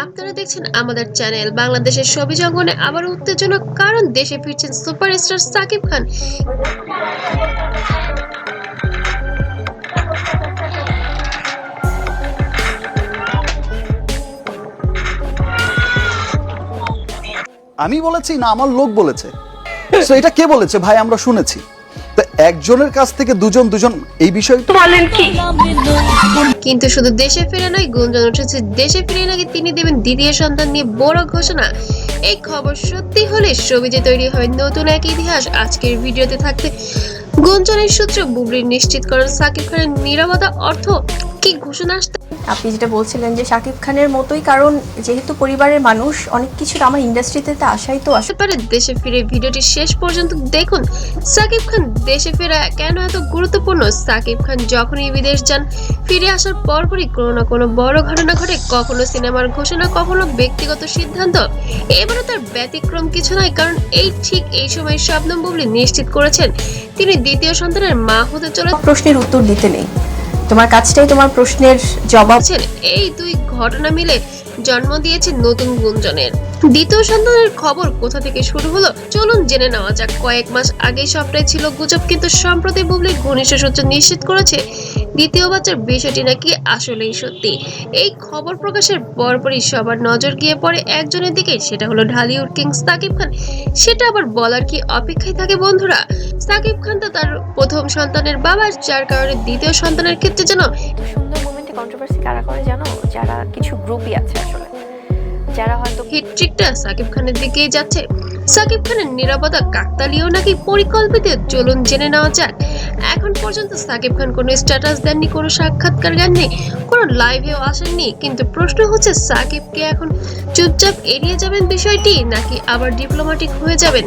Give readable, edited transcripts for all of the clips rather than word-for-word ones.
আপনারা দেখছেন আমাদের চ্যানেল। বাংলাদেশের ছবি জঙ্গলে আবার উত্তেজনা, কারণ দেশে ফিরছেন সুপারস্টার সাকিব খান। আমি বলেছি না আমার লোক বলেছে? তো এটা কে বলেছে ভাই? আমরা শুনেছি। তো একজনের কাছ থেকে দুজন এই বিষয় তো বলেন কি? কিন্তু শুধু দেশে ফিরে নয়, গুঞ্জন উঠেছে দেশে ফিরে নাকি তিনি দেবেন দ্বিতীয় সন্তান নিয়ে বড় ঘোষণা। এই খবর সত্যি হলে ছবিতে তৈরি হবে নতুন এক ইতিহাস। আজকের ভিডিওতে থাকতে গুঞ্জনের সূত্র বুবলি নিশ্চিত করেন সাকিব খানের নীরবতা অর্থ কি ঘোষণা আসতে। আপনি যেটা বলছিলেন যে শাকিব খানের মতোই, কারণ যেহেতু পরিবারের মানুষ, অনেক কিছু আমার ইন্ডাস্ট্রিতে আসাই তো আসে পারে। দেশে ফিরে ভিডিওটি শেষ পর্যন্ত দেখুন। সাকিব খান দেশে ফেরা কেন এত গুরুত্বপূর্ণ? সাকিব খান যখনই বিদেশ যান, ফিরে আসার পরপরই কোনো না কোনো বড় ঘটনা ঘটে। কখনো সিনেমার ঘোষণা, কখনো ব্যক্তিগত সিদ্ধান্ত। এবারও তার ব্যতিক্রম কিছু নয়, কারণ ঠিক এই সময় শবনম বুবলি নিশ্চিত করেছেন তিনি দ্বিতীয় সন্তানের মা হতে চলেছেন। প্রশ্নের উত্তর দিতে নেই, তোমার কাজটাই তোমার প্রশ্নের জবাব। এই দুই ঘটনা মিলে জন্ম দিয়েছে নতুন গুঞ্জনের। দ্বিতীয় সন্তানের খবর কোথা থেকে শুরু হলো চলুন জেনে নেওয়া যাক। কয়েক মাস আগে সবটাই ছিল গুজব, কিন্তু সম্প্রতি বুবলির ঘনিষ্ঠ সূত্র নিশ্চিত করেছে দ্বিতীয় বাচ্চার বিষয়টি নাকি আসলেই সত্যি। এই খবর প্রকাশের পরপরই সবার নজর গিয়ে পড়ে একজনের দিকে, সেটা হলো ঢালিউড কিং সাকিব খান। সেটা আবার বলার কি অপেক্ষায় থাকে বন্ধুরা? সাকিব খান তো তার প্রথম সন্তানের বাবা, যার কারণে দ্বিতীয় সন্তানের ক্ষেত্রে যেন সুন্দর মোমেন্টে কন্ট্রোভার্সি কারা করে জানো? যারা কিছু গ্রুপই আছে আসলে, যারা হয়তো হিটট্রিকটা সাকিব খানের দিকেই যাচ্ছে। সাকিব খানের নিরাপত্তা কাকতালীয় নাকি পরিকল্পিত, চলুন জেনে নেওয়া যাক। এখন পর্যন্ত সাকিব খান কোনো স্ট্যাটাস দেননি, কোনো সাক্ষাৎকার দেননি, কোনো লাইভেও আসেননি। কিন্তু প্রশ্ন হচ্ছে সাকিবকে এখন চুপচাপ এড়িয়ে যাবেন বিষয়টি, নাকি আবার ডিপ্লোম্যাটিক হয়ে যাবেন?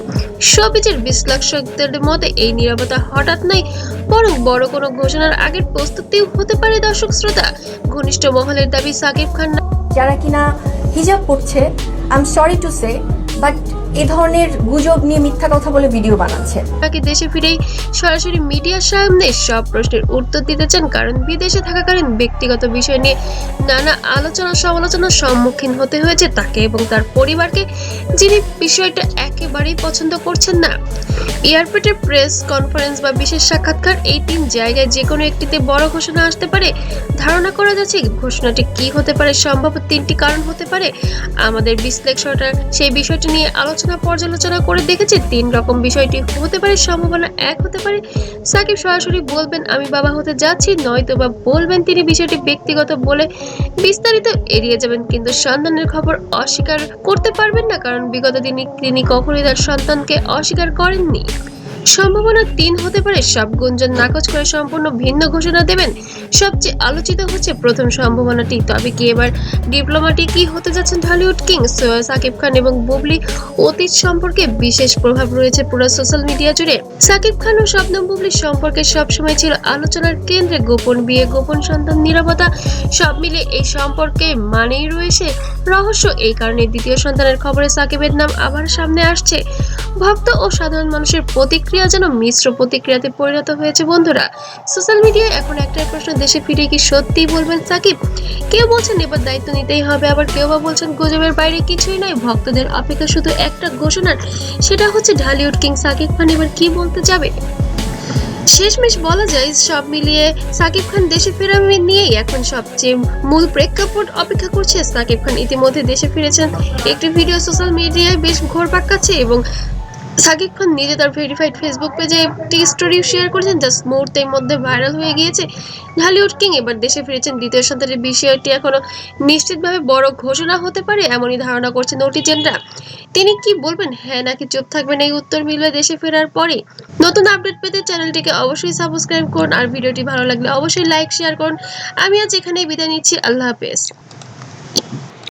শোবিজের বিশ্লেষকদের মতে এই নিরাপত্তা হঠাৎ নয়, বরং বড় কোনো ঘোষণার আগের প্রস্তুতিও হতে পারে। দর্শক শ্রোতা, ঘনিষ্ঠ মহলের দাবি সাকিব খান যারা কিনা হিজাব পড়ছে, I am sorry to say, but এই ধরনের গুজব নিয়ে মিথ্যা কথা বলে ভিডিও বানাচ্ছে। তাকে দেশে ফিরেই সরাসরি মিডিয়ার সামনে সব প্রশ্নের উত্তর দিতে চান, কারণ বিদেশে থাকাকালীন ব্যক্তিগত বিষয় নিয়ে নানা আলোচনা সমালোচনার সম্মুখীন হতে হয়েছে তাকে এবং তার পরিবারকে, যিনি বিষয়টা একেবারেই পছন্দ করছেন না। এয়ারপোর্টের প্রেস কনফারেন্স বা বিশেষ সাক্ষাৎকার, এই তিন জায়গায় যে কোনো একটিতে বড় ঘোষণা আসতে পারে। ধারণা করা যাচ্ছে ঘোষণাটি কি হতে পারে। সম্ভবত তিনটি কারণ হতে পারে। আমাদের বিশ্লেষকরা সেই বিষয়টি নিয়ে পর্যালোচনা করে দেখেছে তিন রকম বিষয়টি হতে পারে। সম্ভাবনা এক হতে পারে সাকিব সরাসরি বলবেন আমি বাবা হতে যাচ্ছি, নয়তো বা বলবেন তিনি বিষয়টি ব্যক্তিগত বলে বিস্তারিত এড়িয়ে যাবেন, কিন্তু সন্তানের খবর অস্বীকার করতে পারবেন না, কারণ বিগত দিনে তিনি কখনোই তার সন্তানকে অস্বীকার করেননি। সম্ভাবনা তিন হতে পারে সব গুঞ্জন নাকচ করে সম্পূর্ণ ভিন্ন ঘোষণা দেবেন। সবচেয়ে আলোচিত হচ্ছে প্রথম সম্ভাবনাটি। তবে কি এবার ডিপ্লোম্যাটিকই হতে যাচ্ছেন ঢালিউড কিং সাকিব খান এবং বুবলি? অতীত সম্পর্কে বিশেষ প্রভাব রয়েছে পুরো সোশ্যাল মিডিয়া জুড়ে। সাকিব খান ও শবনম বুবলির সম্পর্কে সবসময় ছিল আলোচনার কেন্দ্রে। গোপন বিয়ে, গোপন সন্তান, নিরাপত্তা, সব মিলে এই সম্পর্কে মানেই রয়েছে রহস্য। এই কারণে দ্বিতীয় সন্তানের খবরে সাকিবের নাম আবার সামনে আসছে। ভক্ত ও সাধারণ মানুষের প্রতিক্রিয়া যেন মিশ্র প্রতিক্রিয়াতে পরিণত হয়েছে বন্ধুরা। সোশ্যাল মিডিয়ায় এখন একটাই প্রশ্ন, দেশে ফিরে কি সত্যিই বলবেন সাকিব? কেউ বলছেন এবার দায়িত্ব নিতেই হবে, আবার কেউ বা বলছেন গুজবের বাইরে কিছুই নয়। ভক্তদের অপেক্ষা শুধু একটা ঘোষণার, সেটা হচ্ছে ঢালিউড কিং সাকিব খান এবার কি বলতে যাবে। শেষমেশ বলা যায় সব মিলিয়ে সাকিব খান দেশে ফেরা নিয়েই এখন সবচেয়ে মূল প্রেক্ষাপট অপেক্ষা করছে। সাকিব খান ইতিমধ্যে দেশে ফিরেছেন, একটি ভিডিও সোশ্যাল মিডিয়ায় বেশ ঘোরপাক খাচ্ছে এবং সাকিব খান নিজে তার ভেরিফাইড ফেসবুক পেজে একটি স্টোরি শেয়ার করেছেন, জাস্ট মুহূর্তের মধ্যে ভাইরাল হয়ে গিয়েছে। ঢালিউড কিং এবার দেশে ফিরেছেন দ্বিতীয় সন্তানের বিষয়টি এখনো নিশ্চিতভাবে বড় ঘোষণা হতে পারে, এমনই ধারণা করছেন নেটিজেনরা। তিনি কি বলবেন, হ্যাঁ নাকি চুপ থাকবেন, এই উত্তর মিলবে দেশে ফেরার পরে। নতুন আপডেট পেতে চ্যানেলটিকে অবশ্যই সাবস্ক্রাইব করুন, আর ভিডিওটি ভালো লাগলে অবশ্যই লাইক শেয়ার করুন। আমি আজ এখানেই বিদায় নিচ্ছি, আল্লাহ হাফেজ।